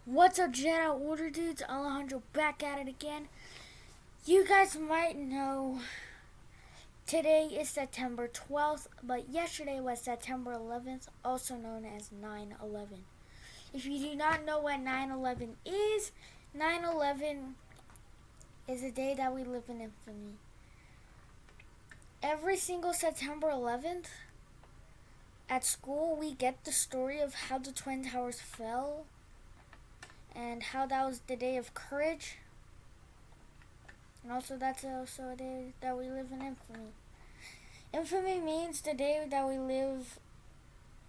What's up, Jedi Order dudes? Alejandro back at it again. You guys might know today is September 12th, but yesterday was September 11th, also known as 9/11. If you do not know what 9/11 is, 9/11 is a day that we live in infamy. Every single September 11th, at school, we get the story of how the Twin Towers fell and how that was the day of courage. And also, that's also a day that we live in infamy. Infamy means the day that we live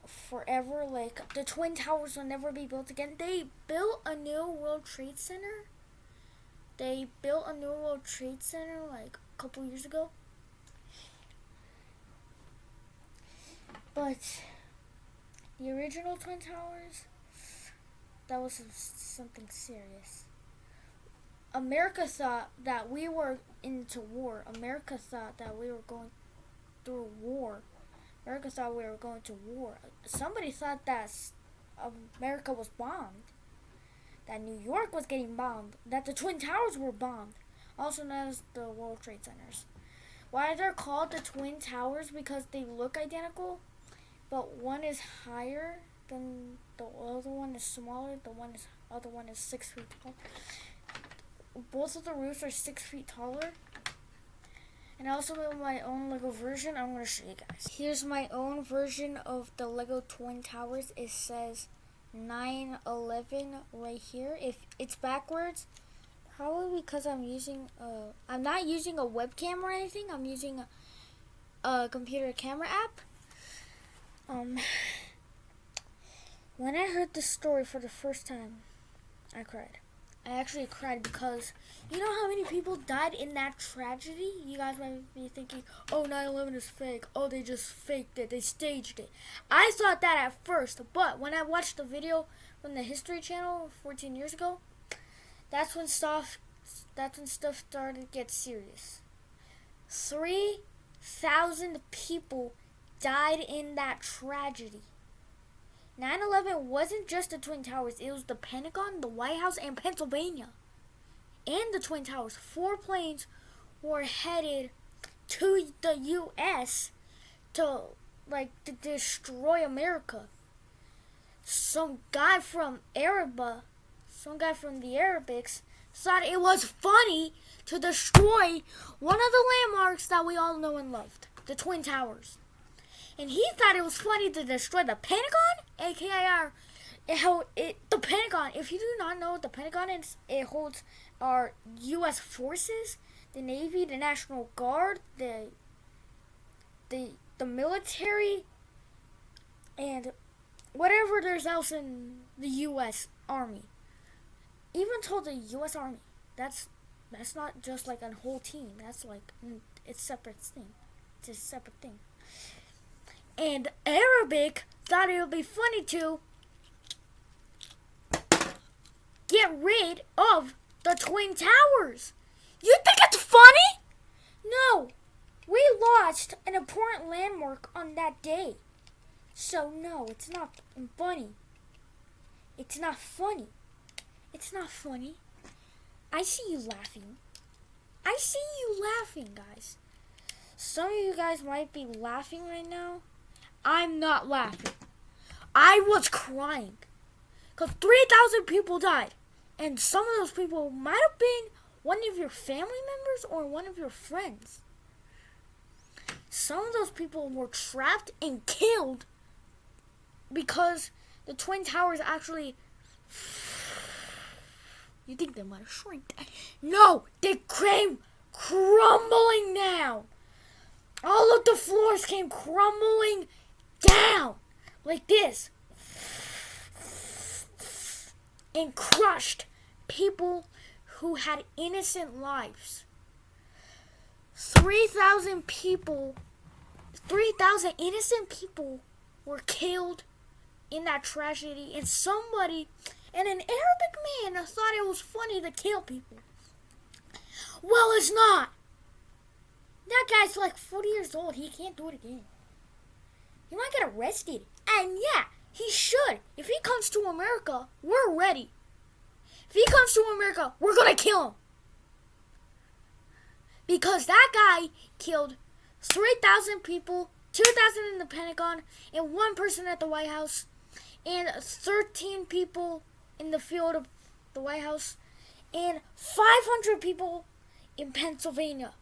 forever. Like, the Twin Towers will never be built again. They built a new World Trade Center. Like a couple years ago. But the original Twin Towers, that was something serious. America thought that we were into war. America thought that we were going through war. America thought we were going to war. Somebody thought that America was bombed. That New York was getting bombed. That the Twin Towers were bombed. Also known as the World Trade Centers. Why they're called the Twin Towers? Because they look identical, but one is higher than the other one is smaller. The other one is 6 feet tall. Both of the roofs are 6 feet taller. And I also made my own Lego version. I'm going to show you guys. Here's my own version of the Lego Twin Towers. It says 9/11 right here. If it's backwards, probably because I'm not using a webcam or anything. I'm using a computer camera app. When I heard this story for the first time, I cried. I actually cried because you know how many people died in that tragedy? You guys might be thinking, oh, 9/11 is fake. Oh, they just faked it. They staged it. I thought that at first, but when I watched the video from the History Channel 14 years ago, that's when stuff started to get serious. 3,000 people died in that tragedy. 9/11 wasn't just the Twin Towers. It was the Pentagon, the White House, and Pennsylvania. And the Twin Towers. 4 planes were headed to the U.S. to destroy America. Some guy from the Arabics, thought it was funny to destroy one of the landmarks that we all know and loved, the Twin Towers. And he thought it was funny to destroy the Pentagon, aka the Pentagon. If you do not know what the Pentagon is, it holds our U.S. forces, the Navy, the National Guard, the military, and whatever there's else in the U.S. Army. Even told the U.S. Army. That's not just like a whole team. That's like it's a separate thing. It's a separate thing. And Arabic thought it would be funny to get rid of the Twin Towers. You think it's funny? No. We lost an important landmark on that day. So no, it's not funny. It's not funny. It's not funny. I see you laughing. Guys. Some of you guys might be laughing right now. I'm not laughing. I was crying. Because 3,000 people died. And some of those people might have been one of your family members or one of your friends. Some of those people were trapped and killed because the Twin Towers actually... You think they might have shrinked. No, they came crumbling down. All of the floors came crumbling down like this and crushed people who had innocent lives. 3,000 innocent people were killed in that tragedy, and an Arabic man thought it was funny to kill people. Well, it's not. That guy's like 40 years old. He can't do it again. He might get arrested. And yeah, he should. If he comes to America, we're ready. If he comes to America, we're gonna kill him. Because that guy killed 3,000 people, 2,000 in the Pentagon, and 1 person at the White House, and 13 people in the field of the White House, and 500 people in Pennsylvania.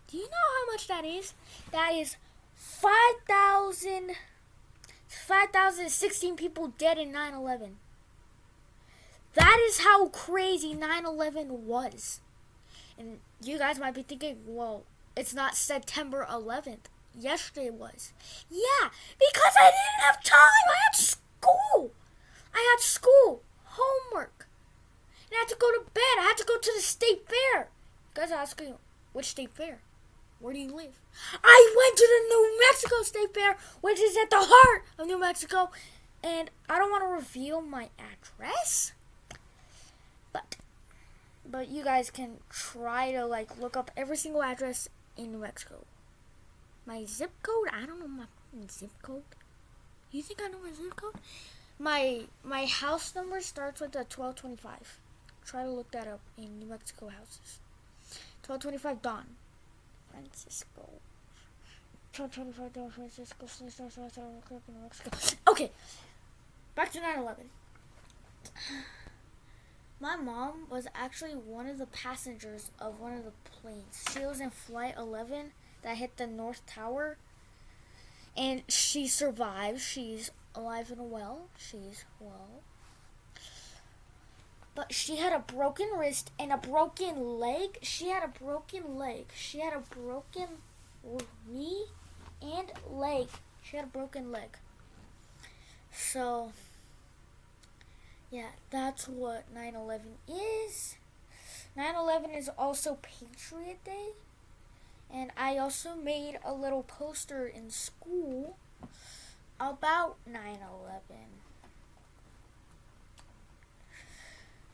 Do you know how much that is? That is 5,016 people dead in 9/11. That is how crazy 9/11 was. And you guys might be thinking, well, it's not September 11th. Yesterday was. Yeah, because I didn't have time. I had school. Homework. And I had to go to bed. I had to go to the state fair. You guys are asking, which state fair? Where do you live? I went to the New Mexico State Fair, which is at the heart of New Mexico. And I don't want to reveal my address. But you guys can try to look up every single address in New Mexico. My zip code? I don't know my zip code. You think I know my zip code? My house number starts with a 1225. Try to look that up in New Mexico houses. 1225 Don Francisco. 1225 Don Francisco. New Mexico. Okay, back to 9/11. My mom was actually one of the passengers of one of the planes. She was in Flight 11 that hit the North Tower. And she survived. She's alive and well. She's well. But she had a broken wrist and a broken leg. She had a broken leg. She had a broken knee and leg. She had a broken leg. So, yeah, that's what 9/11 is. 9/11 is also Patriot Day. And I also made a little poster in school about 9/11.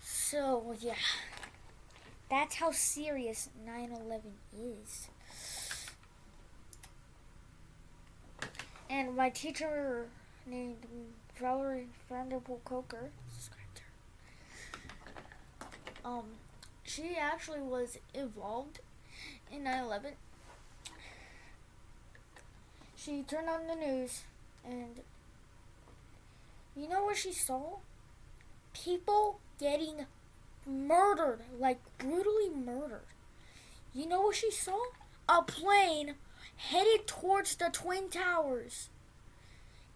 So, yeah, that's how serious 9/11 is. And my teacher named Valerie Vanderbilt Coker, subscribed her. She actually was involved in 9/11. She turned on the news, and you know what she saw? People getting murdered, brutally murdered. You know what she saw? A plane headed towards the Twin Towers.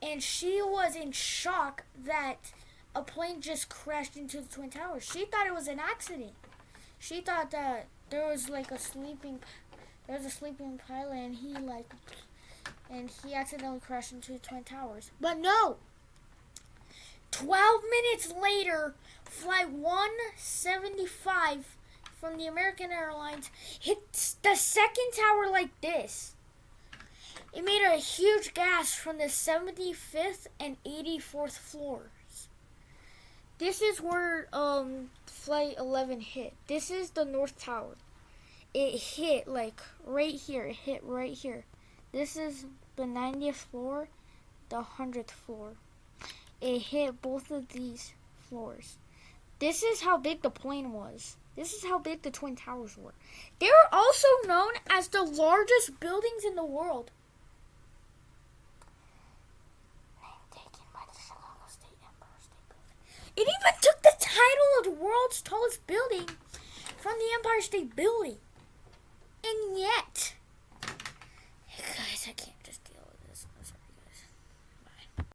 And she was in shock that a plane just crashed into the Twin Towers. She thought it was an accident. She thought that there was a sleeping pilot, and he accidentally crashed into the Twin Towers. But no! 12 minutes later, Flight 175 from the American Airlines hit the second tower like this. It made a huge gash from the 75th and 84th floors. This is where Flight 11 hit. This is the North Tower. It hit right here. It hit right here. This is the 90th floor, the 100th floor. It hit both of these floors. This is how big the plane was. This is how big the Twin Towers were. They were also known as the largest buildings in the world. Taken by the Chicago State Empire State Building. It even took the title of the world's tallest building from the Empire State Building.